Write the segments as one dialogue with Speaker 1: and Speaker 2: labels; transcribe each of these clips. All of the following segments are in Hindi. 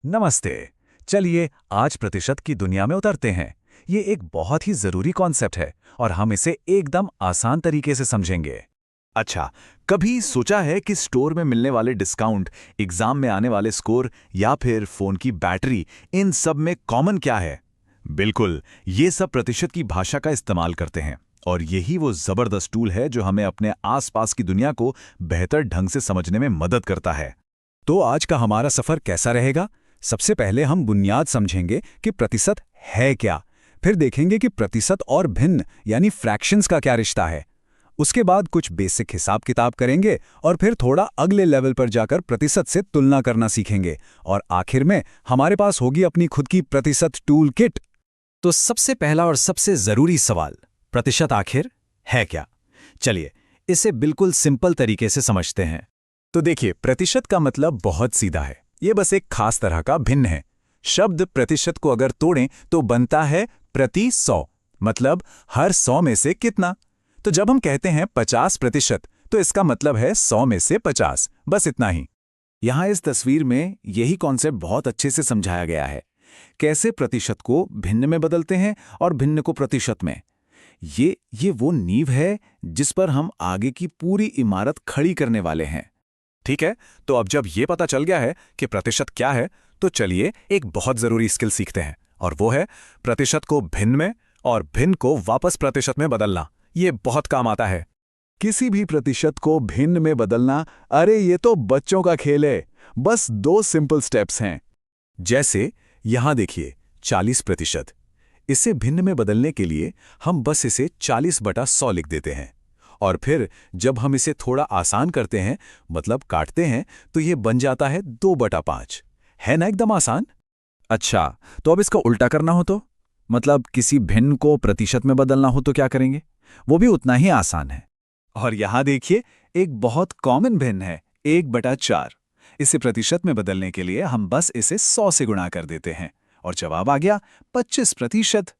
Speaker 1: नमस्ते। चलिए आज प्रतिशत की दुनिया में उतरते हैं। ये एक बहुत ही जरूरी कॉन्सेप्ट है और हम इसे एकदम आसान तरीके से समझेंगे। अच्छा, कभी सोचा है कि स्टोर में मिलने वाले डिस्काउंट, एग्जाम में आने वाले स्कोर या फिर फोन की बैटरी, इन सब में कॉमन क्या है? बिल्कुल, ये सब प्रतिशत की भाषा का इस्तेमाल करते हैं और यही वो जबरदस्त टूल है जो हमें अपने आसपास की दुनिया को बेहतर ढंग से समझने में मदद करता है। तो आज का हमारा सफर कैसा रहेगा? सबसे पहले हम बुनियाद समझेंगे कि प्रतिशत है क्या, फिर देखेंगे कि प्रतिशत और भिन्न यानी फ्रैक्शंस का क्या रिश्ता है। उसके बाद कुछ बेसिक हिसाब किताब करेंगे और फिर थोड़ा अगले लेवल पर जाकर प्रतिशत से तुलना करना सीखेंगे और आखिर में हमारे पास होगी अपनी खुद की प्रतिशत टूल किट। तो सबसे पहला और सबसे जरूरी सवाल, प्रतिशत आखिर है क्या? चलिए इसे बिल्कुल सिंपल तरीके से समझते हैं। तो देखिए, प्रतिशत का मतलब बहुत सीधा है। ये बस एक खास तरह का भिन्न है। शब्द प्रतिशत को अगर तोड़ें तो बनता है प्रति 100, मतलब हर 100 में से कितना। तो जब हम कहते हैं 50%, तो इसका मतलब है 100 में से 50, बस इतना ही। यहाँ इस तस्वीर में यही कॉन्सेप्ट बहुत अच्छे से समझाया गया है, कैसे प्रतिशत को भिन्न में बदलते हैं और भिन्न को प्रतिशत में। ये वो नींव है जिस पर हम आगे की पूरी इमारत खड़ी करने वाले हैं। ठीक है, तो अब जब ये पता चल गया है कि प्रतिशत क्या है, तो चलिए एक बहुत जरूरी स्किल सीखते हैं और वो है प्रतिशत को भिन्न में और भिन्न को वापस प्रतिशत में बदलना। ये बहुत काम आता है। किसी भी प्रतिशत को भिन्न में बदलना, अरे ये तो बच्चों का खेल है। बस 2 सिंपल स्टेप्स हैं। जैसे यहां देखिए 40%। इसे भिन्न में बदलने के लिए हम बस इसे 40/100 लिख देते हैं और फिर जब हम इसे थोड़ा आसान करते हैं, मतलब काटते हैं, तो ये बन जाता है 2/5। है ना एकदम आसान? अच्छा, तो अब इसका उल्टा करना हो तो, मतलब किसी भिन्न को प्रतिशत में बदलना हो तो क्या करेंगे? वो भी उतना ही आसान है। और यहां देखिए एक बहुत कॉमन भिन्न है 1/4। इसे प्रतिशत में बदलने के लिए हम बस इसे 100 से गुणा कर देते हैं और जवाब आ गया 25%।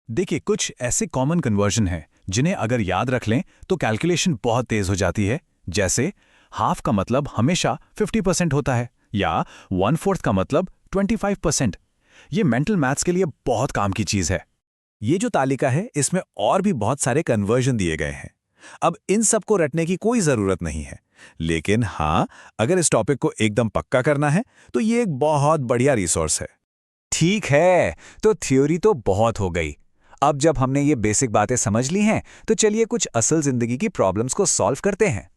Speaker 1: देखिए, कुछ ऐसे कॉमन कन्वर्जन हैं जिन्हें अगर याद रख लें तो कैलकुलेशन बहुत तेज हो जाती है। जैसे हाफ का मतलब हमेशा 50% होता है या 1/4 का मतलब 25%। ये मेंटल मैथ्स के लिए बहुत काम की चीज है। ये जो तालिका है इसमें और भी बहुत सारे कन्वर्जन दिए गए हैं। अब इन सब को रटने की कोई जरूरत नहीं है, लेकिन हाँ, अगर इस टॉपिक को एकदम पक्का करना है तो ये एक बहुत बढ़िया रिसोर्स है। ठीक है, तो थ्योरी तो बहुत हो गई। अब जब हमने ये बेसिक बातें समझ ली हैं, तो चलिए कुछ असल जिंदगी की प्रॉब्लम्स को सॉल्व करते हैं।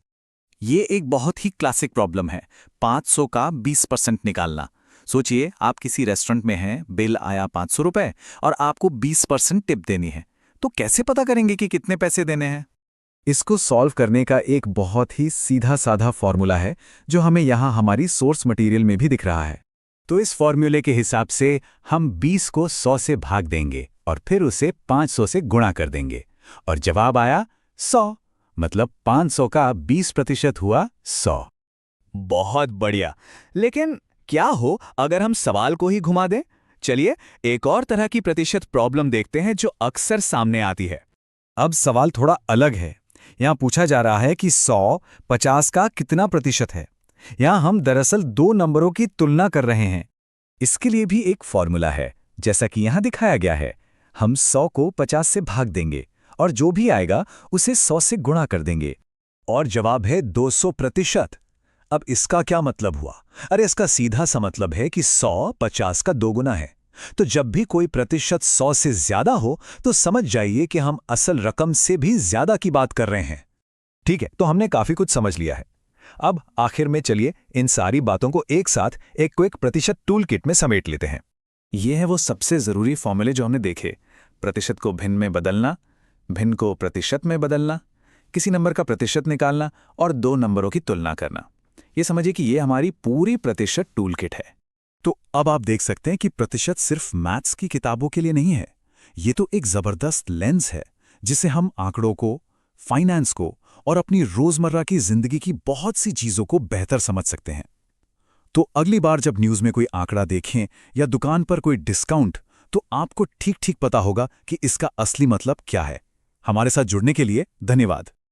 Speaker 1: ये एक बहुत ही क्लासिक प्रॉब्लम है, 500 का 20% निकालना। सोचिए आप किसी रेस्टोरेंट में हैं, बिल आया 500 रुपए और आपको 20% टिप देनी है। तो कैसे पता करेंगे कि कितने पैसे देने हैं? इसको सॉल्व करने का एक बहुत ही सीधा साधा फॉर्मूला है जो हमें यहाँ हमारी सोर्स मटेरियल में भी दिख रहा है। तो इस फॉर्मूले के हिसाब से हम 20 को 100 से भाग देंगे और फिर उसे 500 से गुणा कर देंगे और जवाब आया 100, मतलब 500 का 20% हुआ 100। बहुत बढ़िया। लेकिन क्या हो अगर हम सवाल को ही घुमा दें? चलिए एक और तरह की प्रतिशत प्रॉब्लम देखते हैं जो अक्सर सामने आती है। अब सवाल थोड़ा अलग है। यहाँ पूछा जा रहा है कि 100 50 का कितना प्रतिशत है। यहाँ हम दरअसल 2 नंबरों की तुलना कर रहे हैं। इसके लिए भी एक फॉर्मूला है, जैसा कि यहाँ दिखाया गया है। हम 100 को 50 से भाग देंगे और जो भी आएगा उसे 100 से गुणा कर देंगे और जवाब है 200%। अब इसका क्या मतलब हुआ? अरे इसका सीधा सा मतलब है कि 100 50 का 2 गुना है। तो जब भी कोई प्रतिशत 100 से ज्यादा हो तो समझ जाइए कि हम असल रकम से भी ज्यादा की बात कर रहे हैं। ठीक है, तो हमने काफी कुछ समझ लिया है। अब आखिर में चलिए इन सारी बातों को एक साथ एक क्विक प्रतिशत टूल किट में समेट लेते हैं। ये है वो सबसे जरूरी फॉर्मूले जो हमने देखे। प्रतिशत को भिन्न में बदलना, भिन्न को प्रतिशत में बदलना, किसी नंबर का प्रतिशत निकालना और 2 नंबरों की तुलना करना। ये समझिए कि ये हमारी पूरी प्रतिशत टूल किट है। तो अब आप देख सकते हैं कि प्रतिशत सिर्फ मैथ्स की किताबों के लिए नहीं है। ये तो एक जबरदस्त लेंस है जिसे हम आंकड़ों को, फाइनेंस को और अपनी रोजमर्रा की जिंदगी की बहुत सी चीजों को बेहतर समझ सकते हैं। तो अगली बार जब न्यूज में कोई आंकड़ा देखें या दुकान पर कोई डिस्काउंट, तो आपको ठीक ठीक पता होगा कि इसका असली मतलब क्या है। हमारे साथ जुड़ने के लिए धन्यवाद।